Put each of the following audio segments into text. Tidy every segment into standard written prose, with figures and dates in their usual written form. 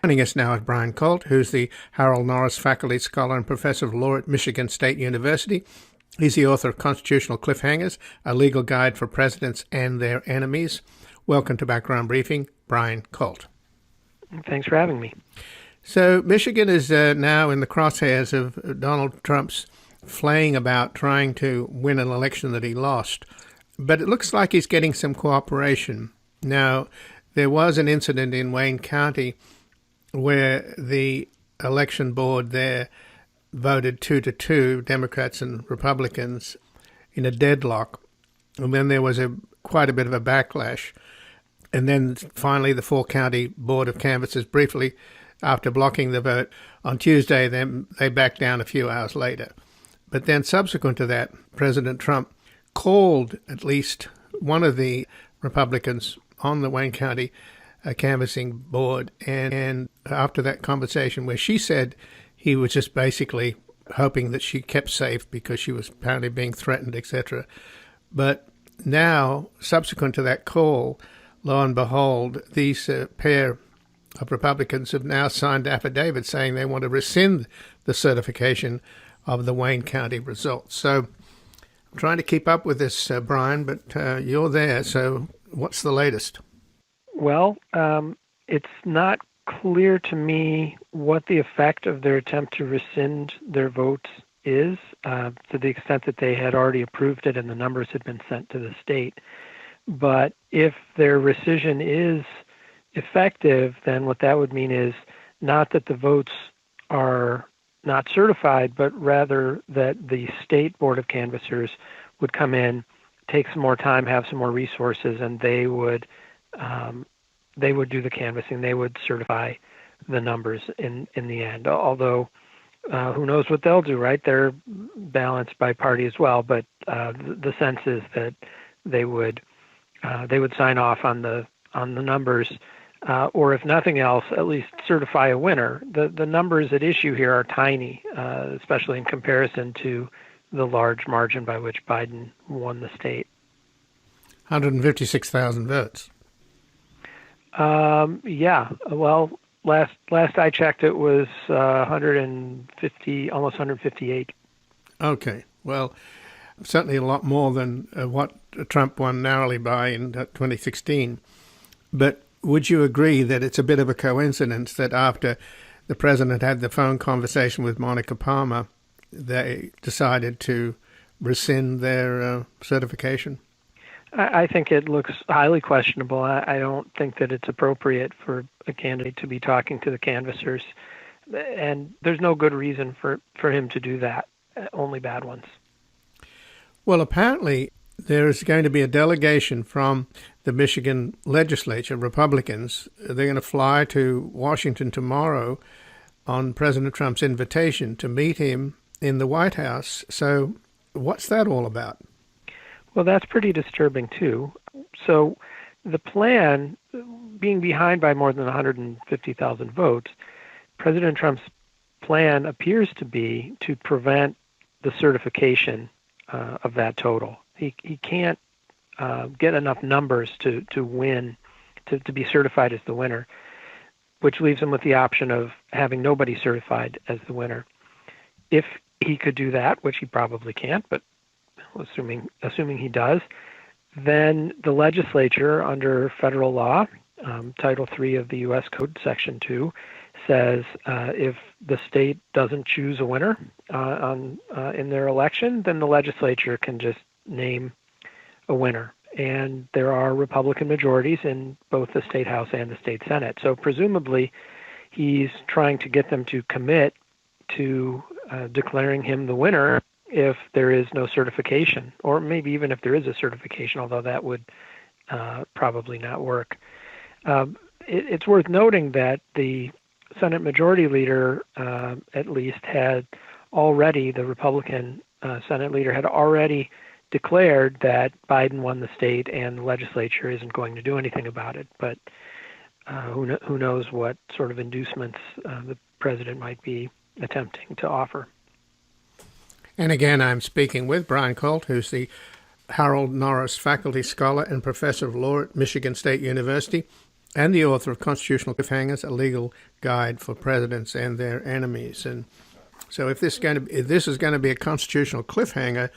Joining us now is Brian Kalt, who's the Harold Norris Faculty Scholar and Professor of Law at Michigan State University. He's the author of Constitutional Cliffhangers, a legal guide for presidents and their enemies. Welcome to Background Briefing, Brian Kalt. Thanks for having me. So Michigan is now in the crosshairs of Donald Trump's flaying about trying to win an election that he lost. But it looks like he's getting some cooperation. Now, there was an incident in Wayne County where the election board there voted 2-2, Democrats and Republicans, in a deadlock. And then there was quite a bit of a backlash. And then finally the four-county board of canvassers briefly, after blocking the vote on Tuesday, then they backed down a few hours later. But then subsequent to that, President Trump called at least one of the Republicans on the Wayne County canvassing board. And after that conversation where she said he was just basically hoping that she kept safe because she was apparently being threatened, etc. But now, subsequent to that call, lo and behold, these pair of Republicans have now signed affidavits saying they want to rescind the certification of the Wayne County results. So I'm trying to keep up with this, Brian, but you're there. So what's the latest? Well, it's not clear to me what the effect of their attempt to rescind their votes is, to the extent that they had already approved it and the numbers had been sent to the state. But if their rescission is effective, then what that would mean is not that the votes are not certified, but rather that the state board of canvassers would come in, take some more time, have some more resources, and they would do the canvassing. They would certify the numbers in the end. Although who knows what they'll do, right? They're balanced by party as well, but the sense is that they would sign off on the numbers. Or if nothing else, at least certify a winner. The numbers at issue here are tiny, especially in comparison to the large margin by which Biden won the state. 156,000 votes. Yeah. Well, last I checked, it was 150, almost 158. Okay. Well, certainly a lot more than what Trump won narrowly by in 2016. But would you agree that it's a bit of a coincidence that after the president had the phone conversation with Monica Palmer, they decided to rescind their certification? I think it looks highly questionable. I don't think that it's appropriate for a candidate to be talking to the canvassers, and there's no good reason for him to do that, only bad ones. Well, apparently there is going to be a delegation from the Michigan Legislature, Republicans. They're going to fly to Washington tomorrow on President Trump's invitation to meet him in the White House. So what's that all about? Well, that's pretty disturbing, too. So the plan, being behind by more than 150,000 votes, President Trump's plan appears to be to prevent the certification of that total. He can't get enough numbers to win, to be certified as the winner, which leaves him with the option of having nobody certified as the winner. If he could do that, which he probably can't, but assuming he does, then the legislature under federal law, Title III of the U.S. Code, Section 2, says if the state doesn't choose a winner in their election, then the legislature can just name a winner. And there are Republican majorities in both the state House and the state Senate. So presumably he's trying to get them to commit to declaring him the winner if there is no certification, or maybe even if there is a certification, although that would probably not work. It's worth noting that the Senate Majority Leader, at least, had already, the Republican Senate Leader had already declared that Biden won the state and the legislature isn't going to do anything about it. But who knows what sort of inducements the president might be attempting to offer. And again, I'm speaking with Brian Kalt, who's the Harold Norris Faculty Scholar and Professor of Law at Michigan State University. and the author of Constitutional Cliffhangers, a legal guide for presidents and their enemies. And so if this is going to be a constitutional cliffhanger,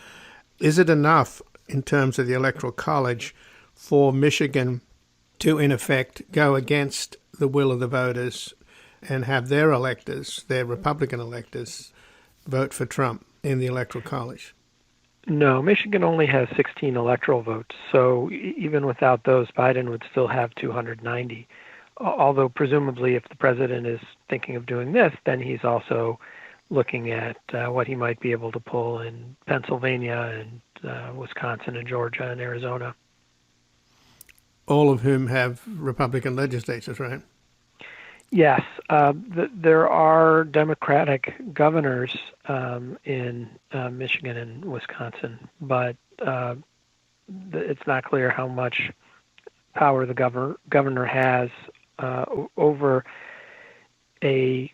is it enough in terms of the Electoral College for Michigan to, in effect, go against the will of the voters and have their electors, their Republican electors, vote for Trump in the Electoral College? No, Michigan only has 16 electoral votes, so even without those, Biden would still have 290. Although presumably if the president is thinking of doing this, then he's also looking at what he might be able to pull in Pennsylvania and Wisconsin and Georgia and Arizona. All of whom have Republican legislatures, right? Yes, there are Democratic governors in Michigan and Wisconsin, but it's not clear how much power the governor has over a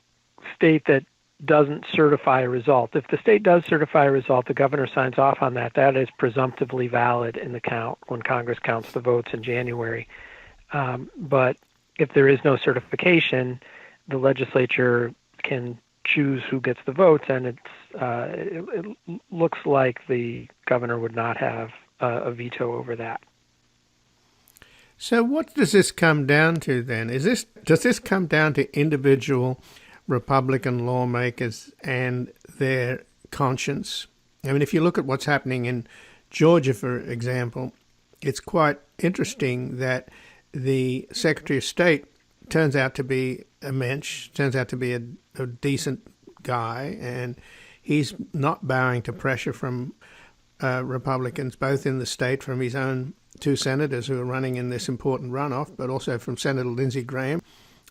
state that doesn't certify a result. If the state does certify a result, the governor signs off on that. That is presumptively valid in the count when Congress counts the votes in January. But if there is no certification, the legislature can choose who gets the votes, and it looks like the governor would not have a veto over that. So what does this come down to then? Does this come down to individual Republican lawmakers and their conscience? I mean, if you look at what's happening in Georgia, for example, it's quite interesting that the Secretary of State turns out to be a mensch, turns out to be a decent guy, and he's not bowing to pressure from Republicans, both in the state from his own two senators who are running in this important runoff, but also from Senator Lindsey Graham,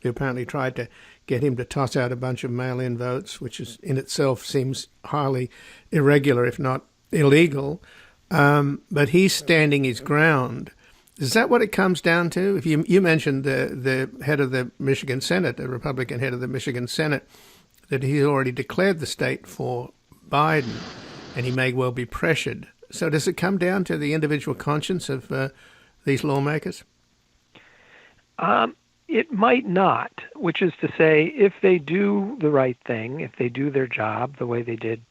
who apparently tried to get him to toss out a bunch of mail-in votes, which is in itself seems highly irregular, if not illegal. But he's standing his ground. Is that what it comes down to? If you mentioned the head of the Michigan Senate, the Republican head of the Michigan Senate, that he's already declared the state for Biden, and he may well be pressured. So does it come down to the individual conscience of these lawmakers? It might not, which is to say, if they do the right thing, if they do their job the way they did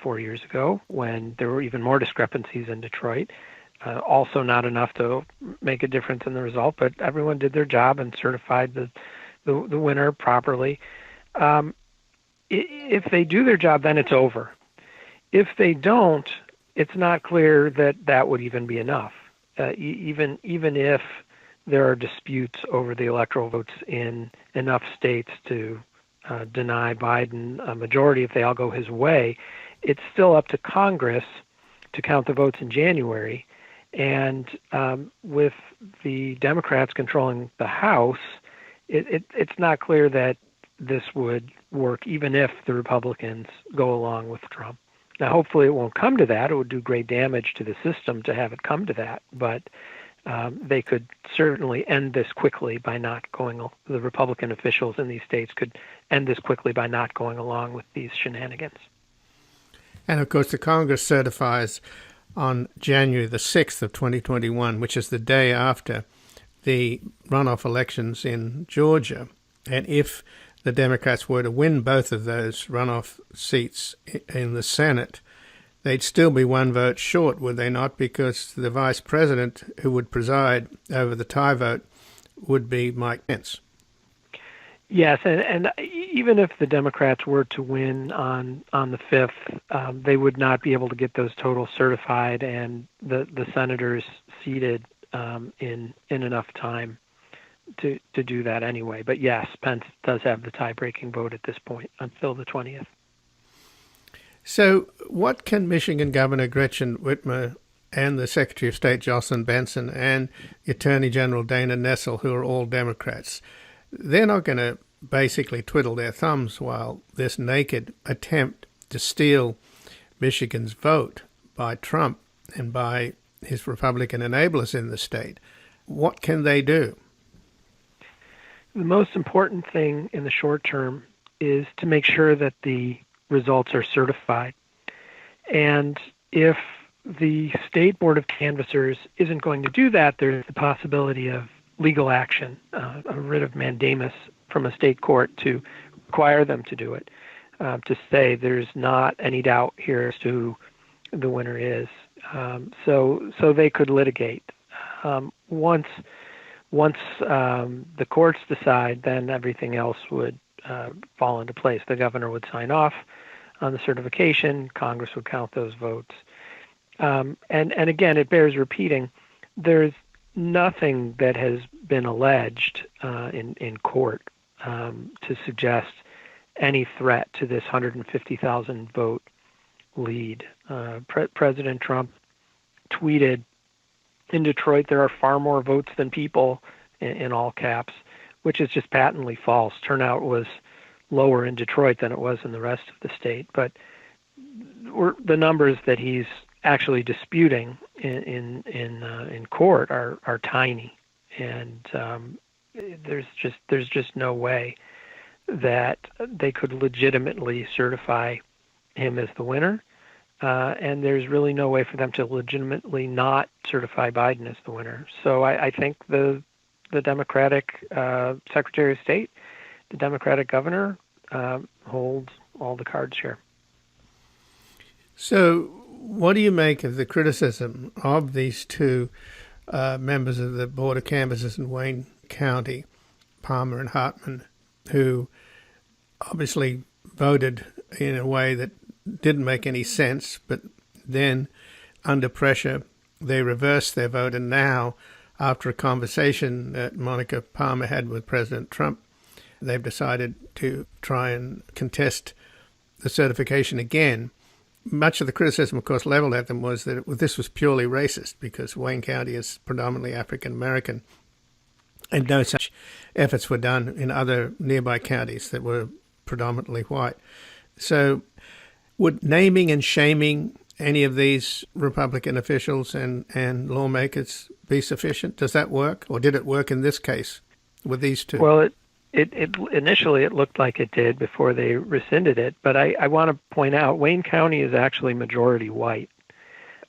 4 years ago when there were even more discrepancies in Detroit, also not enough to make a difference in the result, but everyone did their job and certified the winner properly. If they do their job, then it's over. If they don't, it's not clear that would even be enough. Even if there are disputes over the electoral votes in enough states to deny Biden a majority if they all go his way, it's still up to Congress to count the votes in January. And with the Democrats controlling the House, it's not clear that this would work even if the Republicans go along with Trump. Now, hopefully it won't come to that. It would do great damage to the system to have it come to that. But they could certainly end this quickly by not going, the Republican officials in these states could end this quickly by not going along with these shenanigans. And of course, the Congress certifies on January the 6th of 2021, which is the day after the runoff elections in Georgia. And if the Democrats were to win both of those runoff seats in the Senate, they'd still be one vote short, would they not? Because the vice president who would preside over the tie vote would be Mike Pence. Yes, and even if the Democrats were to win on the 5th, they would not be able to get those totals certified and the senators seated in enough time to do that anyway. But yes, Pence does have the tie-breaking vote at this point until the 20th. So what can Michigan Governor Gretchen Whitmer and the Secretary of State Jocelyn Benson and Attorney General Dana Nessel, who are all Democrats, they're not going to basically twiddle their thumbs while this naked attempt to steal Michigan's vote by Trump and by his Republican enablers in the state. What can they do? The most important thing in the short term is to make sure that the results are certified. And if the State Board of Canvassers isn't going to do that, there's the possibility of legal action, a writ of mandamus from a state court to require them to do it, to say there's not any doubt here as to who the winner is. So they could litigate. Once the courts decide, then everything else would fall into place. The governor would sign off on the certification. Congress would count those votes. And again, it bears repeating, there's nothing that has been alleged in court to suggest any threat to this 150,000 vote lead. President Trump tweeted, "In Detroit, there are far more votes than people," in all caps, which is just patently false. Turnout was lower in Detroit than it was in the rest of the state. But the numbers that he's actually disputing in court are tiny, and there's just no way that they could legitimately certify him as the winner, and there's really no way for them to legitimately not certify Biden as the winner. So I think the Democratic Secretary of State, the Democratic governor, holds all the cards here. So what do you make of the criticism of these two members of the Board of Canvassers in Wayne County, Palmer and Hartmann, who obviously voted in a way that didn't make any sense, but then under pressure they reversed their vote, and now, after a conversation that Monica Palmer had with President Trump, they've decided to try and contest the certification again. Much of the criticism, of course, leveled at them was that this was purely racist because Wayne County is predominantly African American, and no such efforts were done in other nearby counties that were predominantly white. So would naming and shaming any of these Republican officials and lawmakers be sufficient? Does that work, or did it work in this case with these two? Well, it initially it looked like it did before they rescinded it, but I want to point out Wayne County is actually majority white,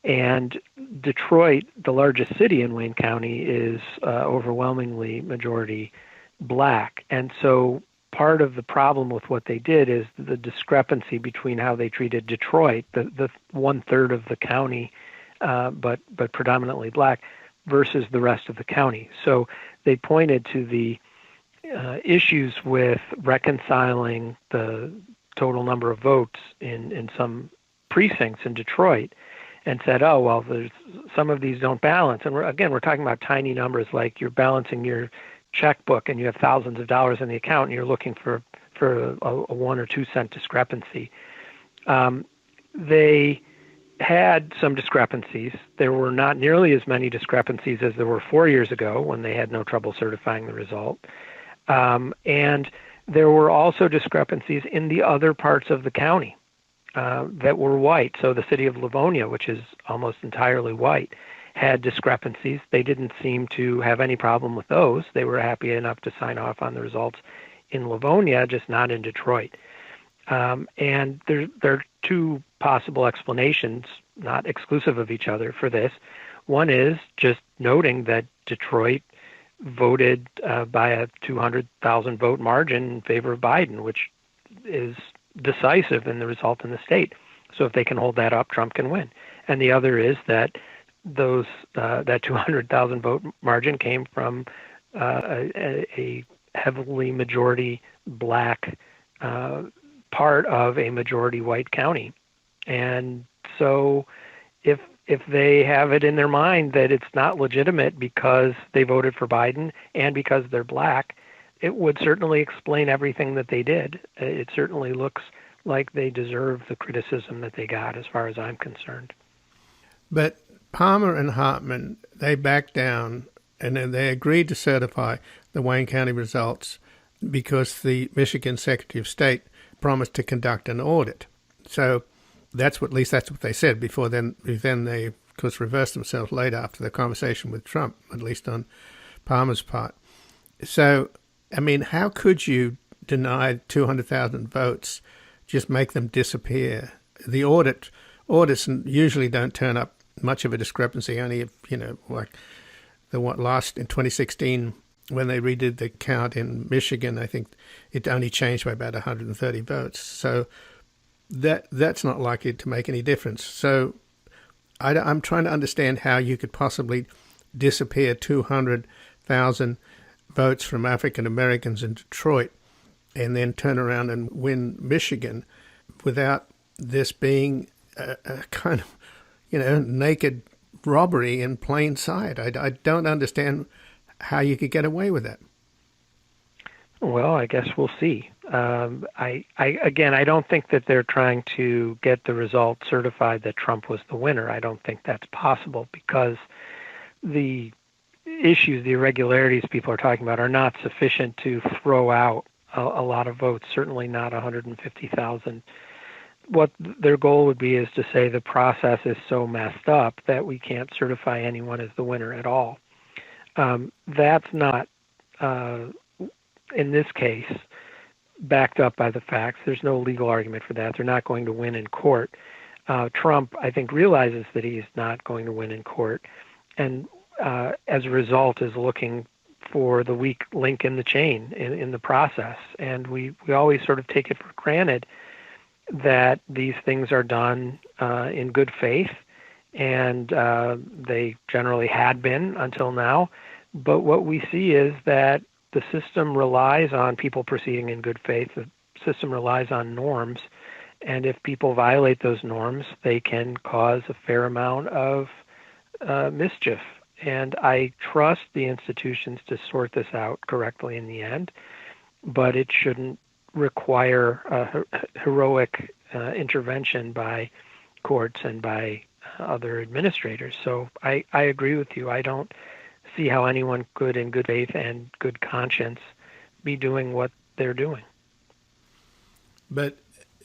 and Detroit, the largest city in Wayne County, is overwhelmingly majority black, and so part of the problem with what they did is the discrepancy between how they treated Detroit, the 1/3 of the county, but predominantly black, versus the rest of the county. So they pointed to the issues with reconciling the total number of votes in some precincts in Detroit and said, oh, well, there's some of these don't balance. And we're talking about tiny numbers, like you're balancing your checkbook and you have thousands of dollars in the account and you're looking for a 1 or 2 cent discrepancy. They had some discrepancies. There were not nearly as many discrepancies as there were 4 years ago when they had no trouble certifying the result. And there were also discrepancies in the other parts of the county that were white. So the city of Livonia, which is almost entirely white, had discrepancies. They didn't seem to have any problem with those. They were happy enough to sign off on the results in Livonia, just not in Detroit. And there are two possible explanations, not exclusive of each other, for this. One is just noting that Detroit voted by a 200,000 vote margin in favor of Biden, which is decisive in the result in the state. So if they can hold that up, Trump can win. And the other is that that 200,000 vote margin came from a heavily majority black part of a majority white county. And so if they have it in their mind that it's not legitimate because they voted for Biden and because they're black, it would certainly explain everything that they did. It certainly looks like they deserve the criticism that they got, as far as I'm concerned. But Palmer and Hartmann, they backed down and then they agreed to certify the Wayne County results because the Michigan Secretary of State promised to conduct an audit. So at least that's what they said before then. Then they, of course, reversed themselves later after the conversation with Trump, at least on Palmer's part. So, I mean, how could you deny 200,000 votes, just make them disappear? The audits usually don't turn up much of a discrepancy, only if, like the one last in 2016 when they redid the count in Michigan. I think it only changed by about 130 votes. So that's not likely to make any difference. So I'm trying to understand how you could possibly disappear 200,000 votes from African Americans in Detroit and then turn around and win Michigan without this being a kind of, naked robbery in plain sight. I don't understand how you could get away with that. Well, I guess we'll see. I don't think that they're trying to get the result certified that Trump was the winner. I don't think that's possible because the issues, the irregularities people are talking about are not sufficient to throw out a lot of votes, certainly not 150,000. What their goal would be is to say the process is so messed up that we can't certify anyone as the winner at all. That's not, in this case, backed up by the facts. There's no legal argument for that. They're not going to win in court. Trump, I think, realizes that he's not going to win in court, and as a result is looking for the weak link in the chain in the process. And we always sort of take it for granted that these things are done in good faith, and they generally had been until now. But what we see is that the system relies on people proceeding in good faith. The system relies on norms, and if people violate those norms, they can cause a fair amount of mischief. And I trust the institutions to sort this out correctly in the end, but it shouldn't require heroic intervention by courts and by other administrators. So I agree with you. I don't see how anyone could, in good faith and good conscience, be doing what they're doing. But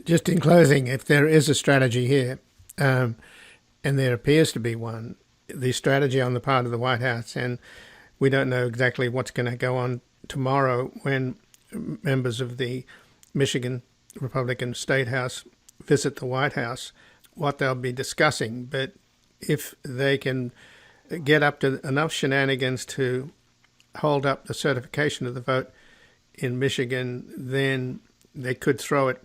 just in closing, if there is a strategy here, and there appears to be one, the strategy on the part of the White House, and we don't know exactly what's going to go on tomorrow when members of the Michigan Republican State House visit the White House, what they'll be discussing. But if they can get up to enough shenanigans to hold up the certification of the vote in Michigan, then they could throw it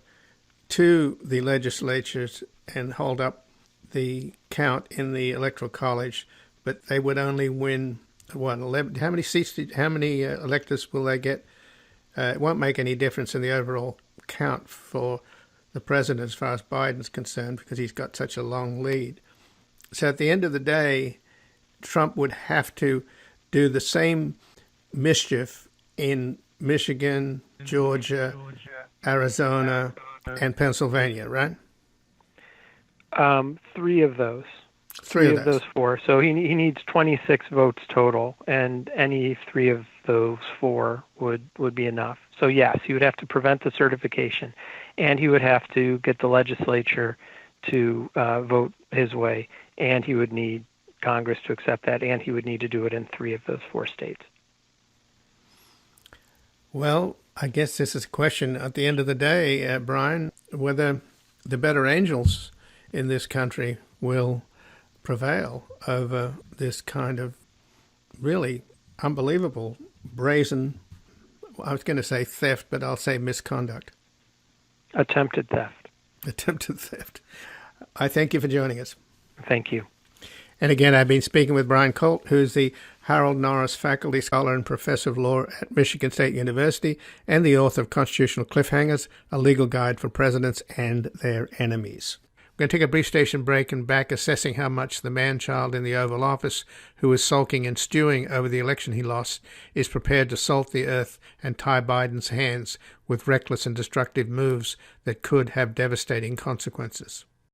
to the legislatures and hold up the count in the Electoral College, but they would only win, 11? How many seats, how many electors will they get? It won't make any difference in the overall count for the president as far as Biden's concerned because he's got such a long lead. So at the end of the day, Trump would have to do the same mischief in Michigan, Georgia, Arizona, and Pennsylvania, right? Three of those. Three of those four. So he needs 26 votes total, and any three of those four would be enough. So yes, he would have to prevent the certification, and he would have to get the legislature to vote his way, and he would need Congress to accept that, and he would need to do it in three of those four states. Well, I guess this is a question at the end of the day, Brian, whether the better angels in this country will prevail over this kind of really unbelievable, brazen, I was going to say theft, but I'll say misconduct. Attempted theft. Attempted theft. I thank you for joining us. Thank you. And again, I've been speaking with Brian Kalt, who's the Harold Norris Faculty Scholar and Professor of Law at Michigan State University and the author of Constitutional Cliffhangers, a legal guide for presidents and their enemies. We're going to take a brief station break and back assessing how much the man-child in the Oval Office, who is sulking and stewing over the election he lost, is prepared to salt the earth and tie Biden's hands with reckless and destructive moves that could have devastating consequences.